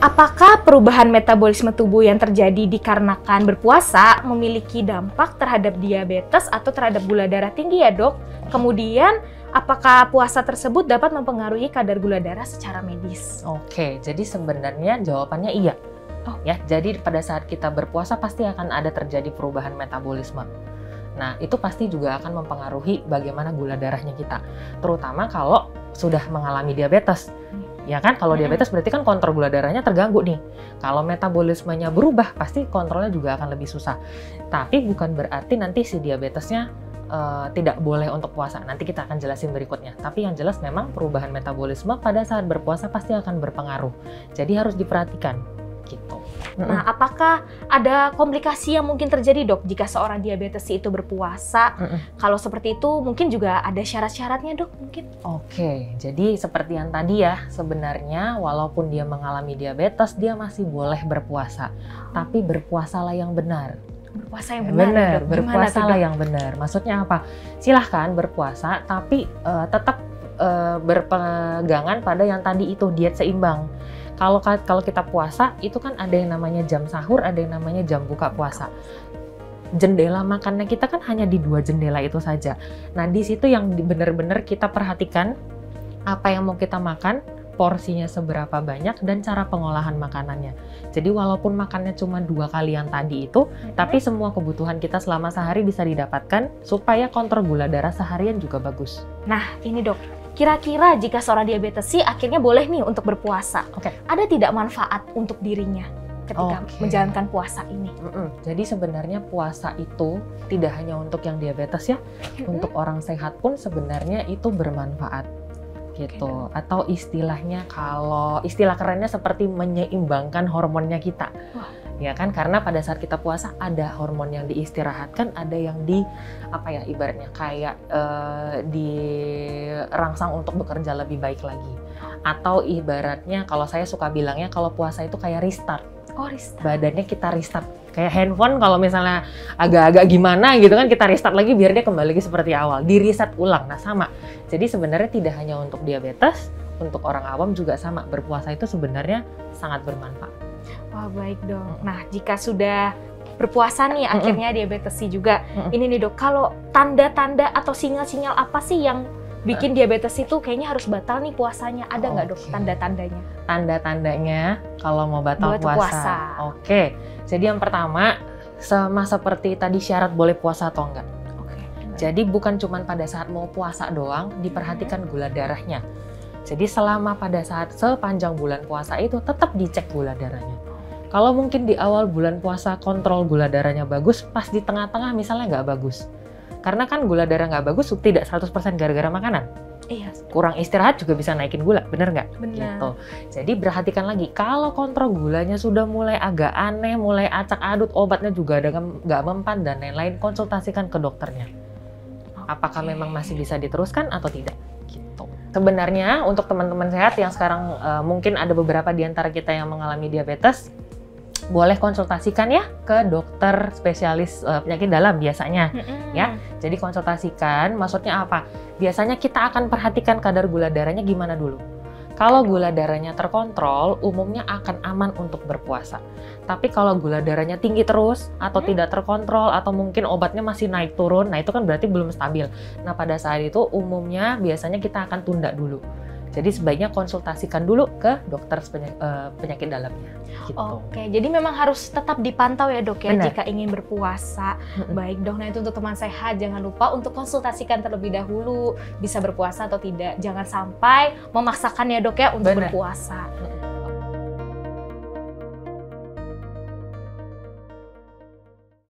apakah perubahan metabolisme tubuh yang terjadi dikarenakan berpuasa memiliki dampak terhadap diabetes atau terhadap gula darah tinggi ya dok? Kemudian, apakah puasa tersebut dapat mempengaruhi kadar gula darah secara medis? Oke, jadi sebenarnya jawabannya iya. Ya, jadi pada saat kita berpuasa pasti akan ada terjadi perubahan metabolisme. Nah, itu pasti juga akan mempengaruhi bagaimana gula darahnya kita. Terutama kalau sudah mengalami diabetes. Ya kan, kalau diabetes berarti kan kontrol gula darahnya terganggu nih. Kalau metabolismenya berubah, pasti kontrolnya juga akan lebih susah. Tapi bukan berarti nanti si diabetesnya tidak boleh untuk puasa. Nanti kita akan jelasin berikutnya. Tapi yang jelas memang perubahan metabolisme pada saat berpuasa pasti akan berpengaruh. Jadi harus diperhatikan gitu. Nah, apakah ada komplikasi yang mungkin terjadi dok jika seorang diabetes itu berpuasa? Kalau seperti itu mungkin juga ada syarat-syaratnya dok mungkin? Oke, jadi seperti yang tadi ya, sebenarnya walaupun dia mengalami diabetes, dia masih boleh berpuasa. Tapi berpuasalah yang benar. Berpuasa yang benar, berpuasalah yang benar. Maksudnya apa? Silahkan berpuasa, tapi tetap berpegangan pada yang tadi itu, diet seimbang. Kalau kita puasa, itu kan ada yang namanya jam sahur, ada yang namanya jam buka puasa. Jendela makannya kita kan hanya di 2 jendela itu saja. Nah, di situ yang benar-benar kita perhatikan apa yang mau kita makan, porsinya seberapa banyak, dan cara pengolahan makanannya. Jadi walaupun makannya cuma 2 kali yang tadi itu, tapi semua kebutuhan kita selama sehari bisa didapatkan supaya kontrol gula darah seharian juga bagus. Nah, ini dok, kira-kira jika seorang diabetes sih akhirnya boleh nih untuk berpuasa, ada tidak manfaat untuk dirinya ketika menjalankan puasa ini? Jadi sebenarnya puasa itu tidak hanya untuk yang diabetes ya, untuk orang sehat pun sebenarnya itu bermanfaat. Gitu. Atau istilahnya, kalau istilah kerennya seperti menyeimbangkan hormonnya kita. Ya kan, karena pada saat kita puasa ada hormon yang diistirahatkan, ada yang ibaratnya kayak dirangsang untuk bekerja lebih baik lagi. Atau ibaratnya kalau saya suka bilangnya, kalau puasa itu kayak restart. Restart. Badannya kita restart. Kayak handphone kalau misalnya agak-agak gimana gitu kan, kita restart lagi biar dia kembali lagi seperti awal. Di reset ulang. Nah, sama. Jadi sebenarnya tidak hanya untuk diabetes, untuk orang awam juga sama. Berpuasa itu sebenarnya sangat bermanfaat. Wah, baik dong. Nah, jika sudah berpuasa nih, akhirnya diabetes juga. Ini nih dok, kalau tanda-tanda atau sinyal-sinyal apa sih yang bikin diabetes itu kayaknya harus batal nih puasanya? Ada nggak dok tanda-tandanya? Tanda-tandanya kalau mau batal puasa. Oke, jadi yang pertama, sama seperti tadi syarat boleh puasa atau enggak. Jadi bukan cuma pada saat mau puasa doang, diperhatikan gula darahnya. Jadi selama pada saat sepanjang bulan puasa itu tetap dicek gula darahnya. Kalau mungkin di awal bulan puasa kontrol gula darahnya bagus, pas di tengah-tengah misalnya nggak bagus. Karena kan gula darah nggak bagus tidak 100% gara-gara makanan. Iya. Kurang istirahat juga bisa naikin gula, bener nggak? Benar. Gitu. Jadi perhatikan lagi, kalau kontrol gulanya sudah mulai agak aneh, mulai acak adut, obatnya juga nggak mempan dan lain-lain, konsultasikan ke dokternya. Apakah memang masih bisa diteruskan atau tidak? Gitu. Sebenarnya untuk teman-teman sehat yang sekarang mungkin ada beberapa di antara kita yang mengalami diabetes, boleh konsultasikan ya ke dokter spesialis penyakit dalam biasanya. Ya. Jadi konsultasikan, maksudnya apa? Biasanya kita akan perhatikan kadar gula darahnya gimana dulu. Kalau gula darahnya terkontrol, umumnya akan aman untuk berpuasa. Tapi kalau gula darahnya tinggi terus, atau tidak terkontrol, atau mungkin obatnya masih naik turun, nah itu kan berarti belum stabil. Nah pada saat itu umumnya biasanya kita akan tunda dulu. Jadi sebaiknya konsultasikan dulu ke dokter penyakit dalamnya. Gitu. Oke, jadi memang harus tetap dipantau ya dok ya. Benar. Jika ingin berpuasa. Baik dok, nah itu untuk teman sehat jangan lupa untuk konsultasikan terlebih dahulu bisa berpuasa atau tidak. Jangan sampai memaksakan ya dok ya untuk berpuasa.